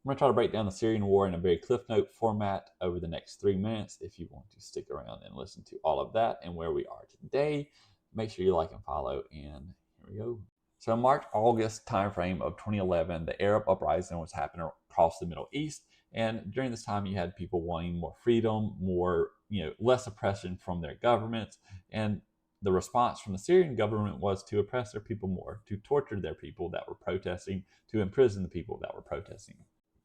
I'm going to try to break down the Syrian war in a very Cliff Note format over the next 3 minutes. If you want to stick around and listen to all of that and where we are today, make sure you like and follow. And here we go. So March-August timeframe of 2011, the Arab uprising was happening across the Middle East. And during this time, you had people wanting more freedom, more, less oppression from their governments. And the response from the Syrian government was to oppress their people more, to torture their people that were protesting, to imprison the people that were protesting.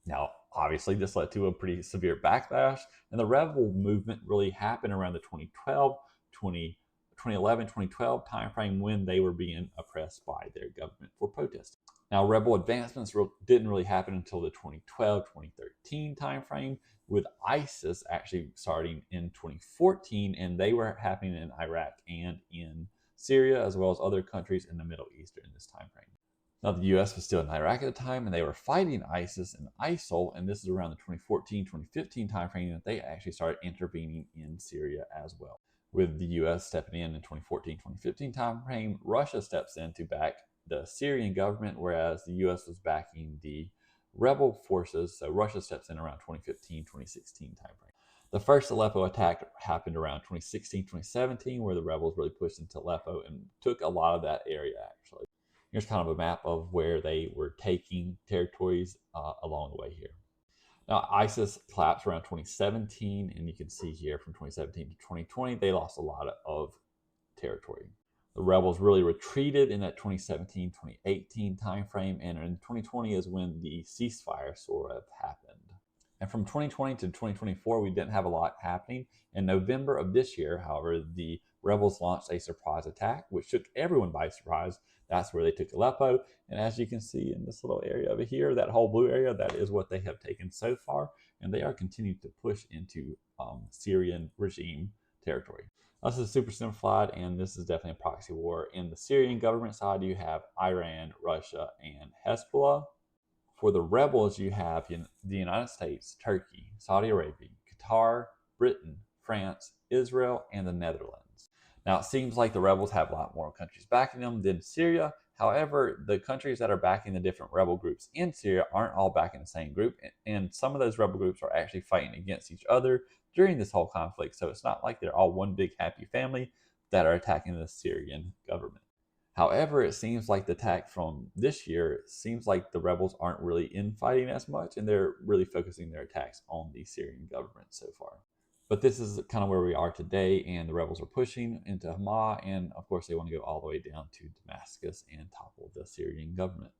Now, obviously, this led to a pretty severe backlash, and the rebel movement really happened around the 2011, 2012 timeframe when they were being oppressed by their government for protesting. Now, rebel advancements didn't really happen until the 2012, 2013 timeframe, with ISIS actually starting in 2014, and they were happening in Iraq and in Syria, as well as other countries in the Middle East during this timeframe. Now, the U.S. was still in Iraq at the time, and they were fighting ISIS and ISIL, and this is around the 2014, 2015 timeframe that they actually started intervening in Syria as well. With the U.S. stepping in 2014, 2015 timeframe, Russia steps in to back the Syrian government, whereas the U.S. was backing the rebel forces, so Russia steps in around 2015, 2016 timeframe. The first Aleppo attack happened around 2016, 2017, where the rebels really pushed into Aleppo and took a lot of that area, actually. Here's kind of a map of where they were taking territories along the way here. Now, ISIS collapsed around 2017, and you can see here from 2017 to 2020, they lost a lot of territory. The rebels really retreated in that 2017, 2018 timeframe, and in 2020 is when the ceasefire sort of happened. And from 2020 to 2024, we didn't have a lot happening. In November of this year, however, the rebels launched a surprise attack, which took everyone by surprise. That's where they took Aleppo. And as you can see in this little area over here, that whole blue area, that is what they have taken so far. And they are continuing to push into Syrian regime territory. This is super simplified, and this is definitely a proxy war. In the Syrian government side, you have Iran, Russia, and Hezbollah. For the rebels, you have the United States, Turkey, Saudi Arabia, Qatar, Britain, France, Israel, and the Netherlands. Now, it seems like the rebels have a lot more countries backing them than Syria. However, the countries that are backing the different rebel groups in Syria aren't all backing the same group, and some of those rebel groups are actually fighting against each other during this whole conflict. So it's not like they're all one big happy family that are attacking the Syrian government. However, it seems like the attack from this year seems like the rebels aren't really infighting as much, and they're really focusing their attacks on the Syrian government so far. But this is kind of where we are today, and the rebels are pushing into Hama, and of course they want to go all the way down to Damascus and topple the Syrian government.